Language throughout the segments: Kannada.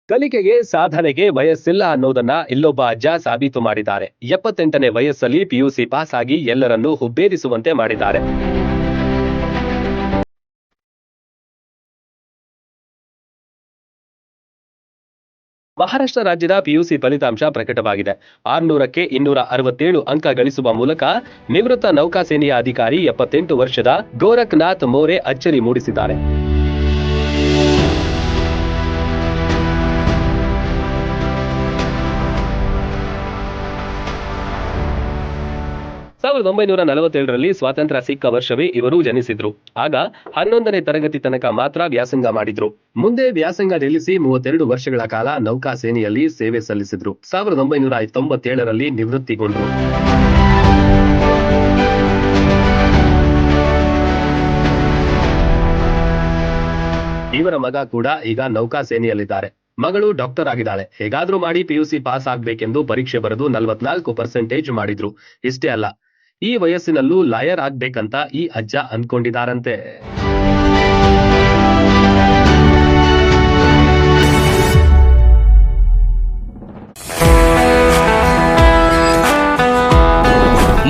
ಕಲಿಕೆಗೆ ಸಾಧನೆಗೆ ವಯಸ್ಸಿಲ್ಲ ಅನ್ನೋದನ್ನ ಇಲ್ಲೊಬ್ಬ ಅಜ್ಜ ಸಾಬೀತು ಮಾಡಿದ್ದಾರೆ. 78ನೇ ವಯಸ್ಸಲ್ಲಿ ಪಿಯುಸಿ ಪಾಸ್ ಆಗಿ ಎಲ್ಲರನ್ನೂ ಹುಬ್ಬೇರಿಸುವಂತೆ ಮಾಡಿದ್ದಾರೆ. ಮಹಾರಾಷ್ಟ್ರ ರಾಜ್ಯದ ಪಿಯುಸಿ ಫಲಿತಾಂಶ ಪ್ರಕಟವಾಗಿದೆ. 600ಕ್ಕೆ 267 ಅಂಕ ಗಳಿಸುವ ಮೂಲಕ ನಿವೃತ್ತ ನೌಕಾಸೇನೆಯ ಅಧಿಕಾರಿ 78 ವರ್ಷದ ಗೋರಖ್ನಾಥ್ ಮೋರೆ ಅಚ್ಚರಿ ಮೂಡಿಸಿದ್ದಾರೆ. 1947ರಲ್ಲಿ ಸ್ವಾತಂತ್ರ್ಯ ಸಿಕ್ಕ ವರ್ಷವೇ ಇವರು ಜನಿಸಿದ್ರು. ಆಗ 11ನೇ ತರಗತಿ ತನಕ ಮಾತ್ರ ವ್ಯಾಸಂಗ ಮಾಡಿದ್ರು. ಮುಂದೆ ವ್ಯಾಸಂಗ ನಿಲ್ಲಿಸಿ 32 ವರ್ಷಗಳ ಕಾಲ ನೌಕಾಸೇನೆಯಲ್ಲಿ ಸೇವೆ ಸಲ್ಲಿಸಿದ್ರು. 1997ರಲ್ಲಿ ನಿವೃತ್ತಿಗೊಂಡ್ರು. ಇವರ ಮಗ ಕೂಡ ಈಗ ನೌಕಾಸೇನೆಯಲ್ಲಿದ್ದಾರೆ. ಮಗಳು ಡಾಕ್ಟರ್ ಆಗಿದ್ದಾಳೆ. ಹೇಗಾದ್ರೂ ಮಾಡಿ ಪಿಯುಸಿ ಪಾಸ್ ಆಗ್ಬೇಕೆಂದು ಪರೀಕ್ಷೆ ಬರೆದು 44% ಮಾಡಿದ್ರು. ಇಷ್ಟೇ ಅಲ್ಲ, ಈ ವಯಸ್ಸಿನಲ್ಲೂ ಲಾಯರ್ ಆಗ್ಬೇಕಂತ ಈ ಅಜ್ಜ ಅನ್ಕೊಂಡಿದಾರಂತೆ.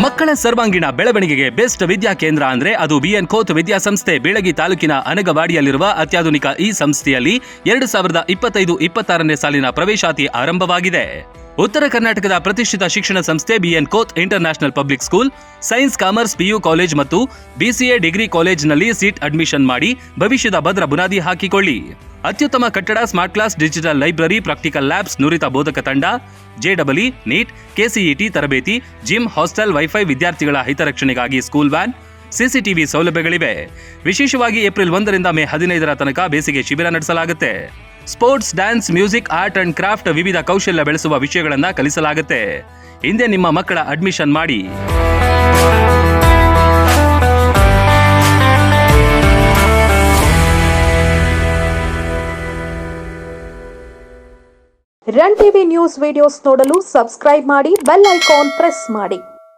ಮಕ್ಕಳ ಸರ್ವಾಂಗೀಣ ಬೆಳವಣಿಗೆಗೆ ಬೆಸ್ಟ್ ವಿದ್ಯಾ ಕೇಂದ್ರ ಅಂದ್ರೆ ಅದು ಬಿಎನ್ ಕೋತ್ ವಿದ್ಯಾಸಂಸ್ಥೆ. ಬೀಳಗಿ ತಾಲೂಕಿನ ಅನಗವಾಡಿಯಲ್ಲಿರುವ ಅತ್ಯಾಧುನಿಕ ಈ ಸಂಸ್ಥೆಯಲ್ಲಿ 2025-26ನೇ ಸಾಲಿನ ಪ್ರವೇಶಾತಿ ಆರಂಭವಾಗಿದೆ. ಉತ್ತರ ಕರ್ನಾಟಕದ ಪ್ರತಿಷ್ಠಿತ ಶಿಕ್ಷಣ ಸಂಸ್ಥೆ ಬಿಎನ್ ಕೋತ್ international public school science, commerce, PU college ಮತ್ತು ಬಿಸಿಎ ಡಿಗ್ರಿ ಕಾಲೇಜ್ನಲ್ಲಿ ಸೀಟ್ ಅಡ್ಮಿಷನ್ ಮಾಡಿ ಭವಿಷ್ಯದ ಭದ್ರ ಬುನಾದಿ ಹಾಕಿಕೊಳ್ಳಿ. ಅತ್ಯುತ್ತಮ ಕಟ್ಟಡ, smart class, digital library, practical labs, ನುರಿತ ಬೋಧಕ ತಂಡ, ಜೆಡಬ್ಲ್ಇ, ನೀಟ್, ಕೆಸಿಇಟಿ ತರಬೇತಿ, ಜಿಮ್, ಹಾಸ್ಟೆಲ್, ವೈಫೈ, ವಿದ್ಯಾರ್ಥಿಗಳ ಹಿತರಕ್ಷಣೆಗಾಗಿ ಸ್ಕೂಲ್ ವ್ಯಾನ್, ಸಿಸಿಟಿವಿ ಸೌಲಭ್ಯಗಳಿವೆ. ವಿಶೇಷವಾಗಿ ಏಪ್ರಿಲ್ 1ರಿಂದ ಮೇ 15ರ ತನಕ ಬೇಸಿಗೆ ಶಿಬಿರ ನಡೆಸಲಾಗುತ್ತೆ. Sports, dance, music, art and craft, ವಿವಿಧ ಕೌಶಲ್ಯ ಬೆಳೆಸುವ ವಿಷಯಗಳನ್ನು ಕಲಿಸಲಾಗುತ್ತೆ. ಹಿಂದೆ ನಿಮ್ಮ ಮಕ್ಕಳ ಅಡ್ಮಿಷನ್ ಮಾಡಿ. ರನ್ ಟಿವಿ ನ್ಯೂಸ್ ವಿಡಿಯೋಸ್ ನೋಡಲು ಸಬ್ಸ್ಕ್ರೈಬ್ ಮಾಡಿ, ಬೆಲ್ ಐಕಾನ್ ಪ್ರೆಸ್ ಮಾಡಿ.